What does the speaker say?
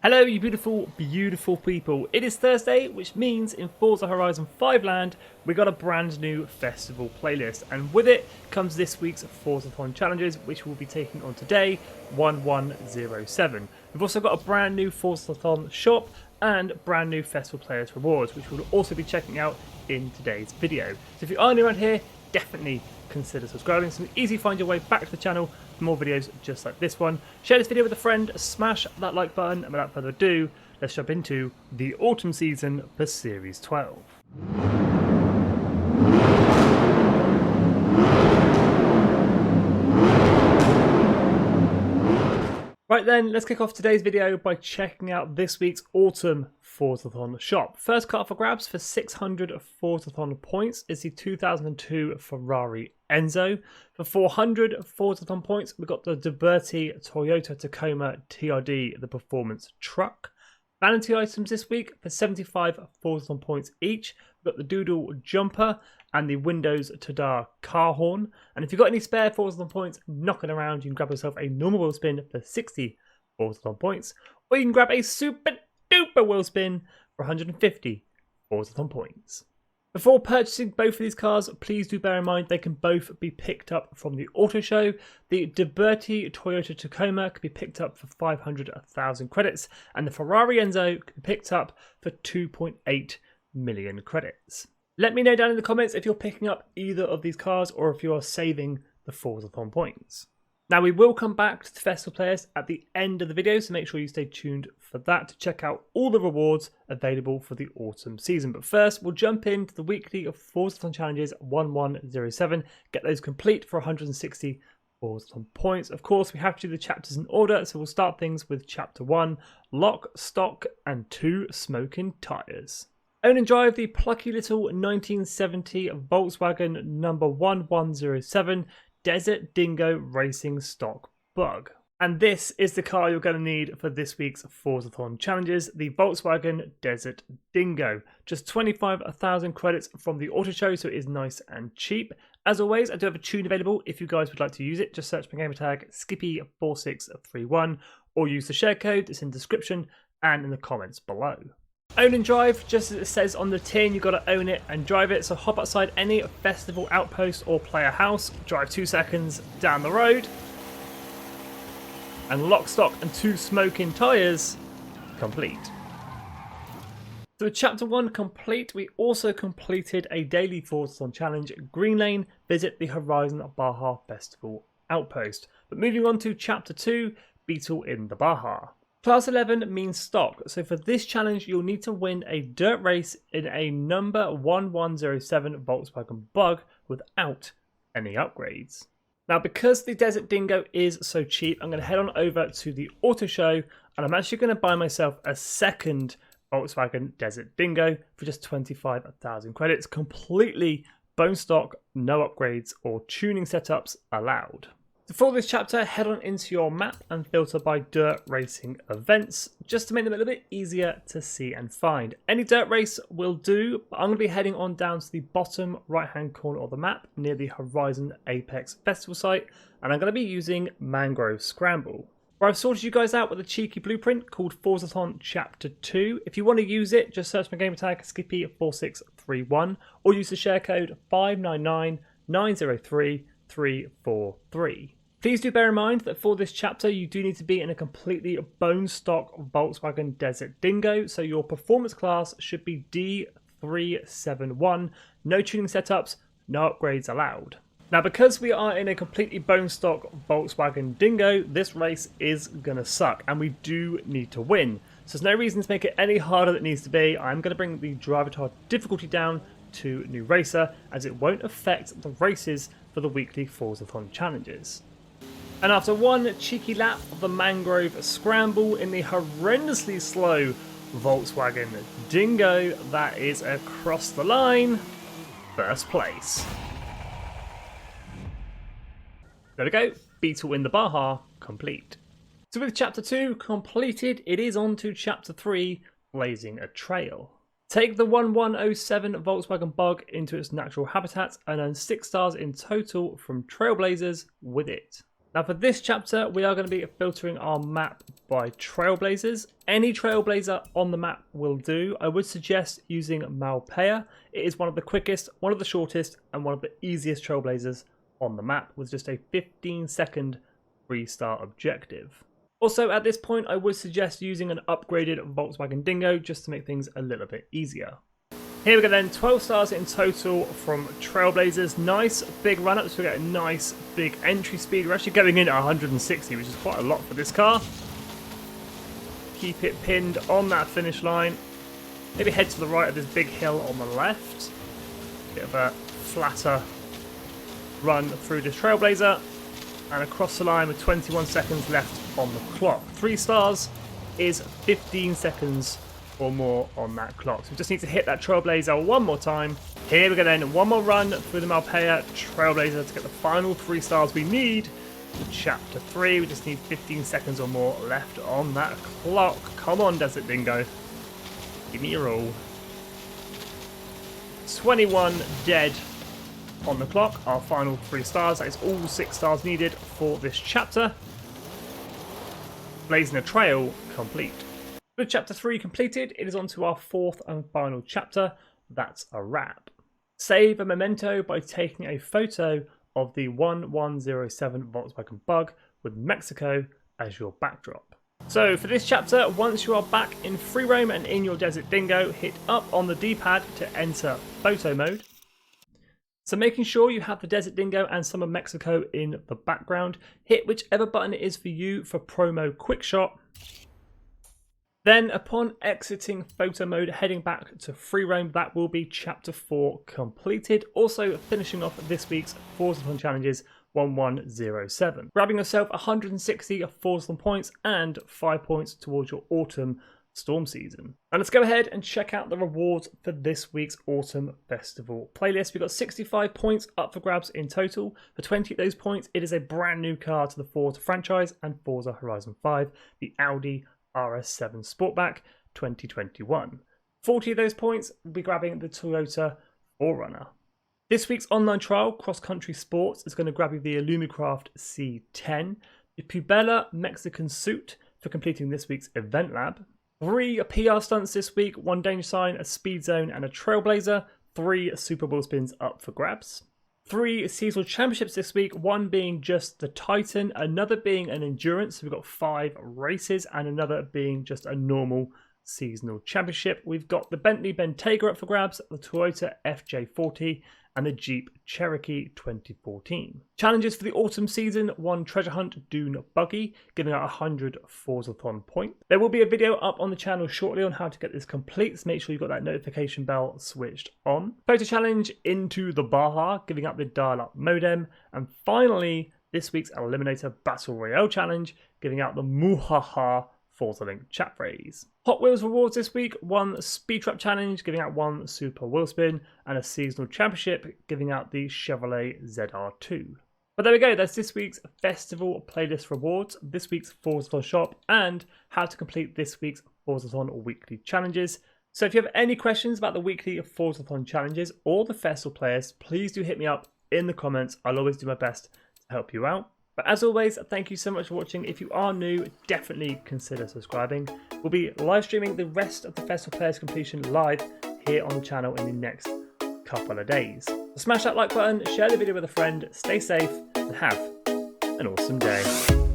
Hello you beautiful, beautiful people. It is Thursday, which means in Forza Horizon 5 land, we got a brand new festival playlist. And with it comes this week's Forzathon challenges, which we'll be taking on today, 1107. We've also got a brand new Forzathon shop and brand new festival players rewards, which we'll also be checking out in today's video. So if you are new around here, definitely consider subscribing so it's easy to find your way back to the channel for more videos just like this one. Share this video with a friend, smash that like button, and without further ado, let's jump into the autumn season for Series 12. Right then, let's kick off today's video by checking out this week's Autumn Forzathon shop. First car for grabs for 600 Forzathon points is the 2002 Ferrari Enzo. For 400 Forzathon points, we've got the Liberty Toyota Tacoma TRD, the performance truck. Vanity items this week for 75 Forzathon points each. We've got the Doodle jumper and the Windows Tadar car horn. And if you've got any spare Forzathon points knocking around, you can grab yourself a normal wheel spin for 60 Forzathon points, or you can grab a super duper wheel spin for 150 Forzathon points. Before purchasing both of these cars, please do bear in mind they can both be picked up from the auto show. The Liberty Toyota Tacoma can be picked up for 500,000 credits, and the Ferrari Enzo can be picked up for 2.8 million credits. Let me know down in the comments if you're picking up either of these cars or if you are saving the Forzathon points. Now we will come back to the festival players at the end of the video, so make sure you stay tuned for that to check out all the rewards available for the autumn season. But first, we'll jump into the weekly Forzathon challenges 1107, get those complete for 160 Forzathon points. Of course, we have to do the chapters in order, so we'll start things with chapter 1, Lock, Stock and 2 Smokin tyres. Own and drive the plucky little 1970 Volkswagen number 1107 Desert Dingo Racing Stock Bug. And this is the car you're going to need for this week's Forzathon challenges, the Volkswagen Desert Dingo. Just 25,000 credits from the auto show, so it is nice and cheap. As always, I do have a tune available if you guys would like to use it. Just search my gamer tag Skippy4631 or use the share code. It's in the description and in the comments below. Own and drive, just as it says on the tin, you've got to own it and drive it. So hop outside any festival outpost or player house, drive 2 seconds down the road, and Lock, Stock and 2 Smokin tyres complete. So with chapter 1 complete, we also completed a daily Forzathon challenge, Green Lane, visit the Horizon Baja Festival outpost. But moving on to chapter 2, Beetle in the Baja. Class 11 means stock, so for this challenge you'll need to win a dirt race in a number 1107 Volkswagen Bug without any upgrades. Now because the Desert Dingo is so cheap, I'm going to head on over to the auto show and I'm actually going to buy myself a second Volkswagen Desert Dingo for just 25,000 credits, completely bone stock, no upgrades or tuning setups allowed. For this chapter, head on into your map and filter by dirt racing events, just to make them a little bit easier to see and find. Any dirt race will do, but I'm going to be heading on down to the bottom right hand corner of the map near the Horizon Apex Festival site, and I'm going to be using Mangrove Scramble, where I've sorted you guys out with a cheeky blueprint called Forzathon Chapter 2. If you want to use it, just search my gamer tag Skippy4631 or use the share code 599903343. Please do bear in mind that for this chapter you do need to be in a completely bone stock Volkswagen Desert Dingo, so your performance class should be D371, no tuning setups, no upgrades allowed. Now because we are in a completely bone stock Volkswagen Dingo, this race is gonna suck and we do need to win. So there's no reason to make it any harder than it needs to be. I'm gonna bring the driver difficulty down to New Racer as it won't affect the races for the weekly Forzathon challenges. And after one cheeky lap of the Mangrove Scramble in the horrendously slow Volkswagen Dingo, that is across the line, first place. There we go, Beetle in the Baja complete. So with chapter 2 completed, it is on to chapter 3, Blazing a Trail. Take the 1107 Volkswagen Bug into its natural habitat and earn 6 stars in total from Trailblazers with it. Now for this chapter, we are going to be filtering our map by trailblazers. Any trailblazer on the map will do. I would suggest using Malpais. It is one of the quickest, one of the shortest, and one of the easiest trailblazers on the map with just a 15-second free-start objective. Also, at this point, I would suggest using an upgraded Volkswagen Dingo just to make things a little bit easier. Here we go then, 12 stars in total from Trailblazers. Nice big run up, so we get a nice big entry speed. We're actually going in at 160, which is quite a lot for this car. Keep it pinned on that finish line. Maybe head to the right of this big hill on the left. Bit of a flatter run through this Trailblazer. And across the line with 21 seconds left on the clock. 3 stars is 15 seconds or more on that clock. So we just need to hit that Trailblazer one more time. Here we go then, one more run through the Malpais Trailblazer to get the final 3 stars we need for chapter 3. We just need 15 seconds or more left on that clock. Come on, Desert Dingo. Give me your all. 21 dead on the clock. Our final 3 stars. That is all 6 stars needed for this chapter. Blazing a trail complete. With chapter 3 completed, it is on to our 4th and final chapter. That's a wrap. Save a memento by taking a photo of the 1107 Volkswagen Bug with Mexico as your backdrop. So for this chapter, once you are back in free roam and in your Desert Dingo, hit up on the D-pad to enter photo mode. So making sure you have the Desert Dingo and some of Mexico in the background, hit whichever button it is for you for promo quick shot. Then upon exiting photo mode, heading back to free roam, that will be chapter 4 completed. Also finishing off this week's Forzathon challenges 1107. Grabbing yourself 160 Forzathon points and 5 points towards your autumn storm season. And let's go ahead and check out the rewards for this week's autumn festival playlist. We've got 65 points up for grabs in total. For 20 of those points, it is a brand new car to the Forza franchise and Forza Horizon 5, the Audi RS7 Sportback 2021. 40 of those points will be grabbing the Toyota 4Runner. This week's online trial, Cross Country Sports, is going to grab you the Illumicraft C10, the Pubella Mexican Suit for completing this week's event lab, 3 PR stunts this week, 1 danger sign, a speed zone and a trailblazer, 3 Super Bowl spins up for grabs. 3 seasonal championships this week, 1 being just the Titan, another being an endurance, so we've got 5 races, and another being just a normal seasonal championship. We've got the Bentley Bentayga up for grabs, the Toyota FJ40, and the Jeep Cherokee 2014. Challenges for the autumn season, 1 treasure hunt dune buggy, giving out 100 Forzathon points. There will be a video up on the channel shortly on how to get this complete, so make sure you've got that notification bell switched on. Photo challenge into the Baja, giving up the dial-up modem. And finally, this week's Eliminator Battle Royale challenge, giving out the Muhaha Forza Link chat phrase. Hot Wheels rewards this week, 1 Speed Trap challenge, giving out 1 Super Wheel Spin, and a seasonal championship, giving out the Chevrolet ZR2. But there we go, that's this week's festival playlist rewards, this week's Forzathon shop, and how to complete this week's Forzathon weekly challenges. So if you have any questions about the weekly Forzathon challenges or the festival players, please do hit me up in the comments. I'll always do my best to help you out. But as always, thank you so much for watching. If you are new, definitely consider subscribing. We'll be live streaming the rest of the Festival Players completion live here on the channel in the next couple of days. So smash that like button, share the video with a friend, stay safe, and have an awesome day.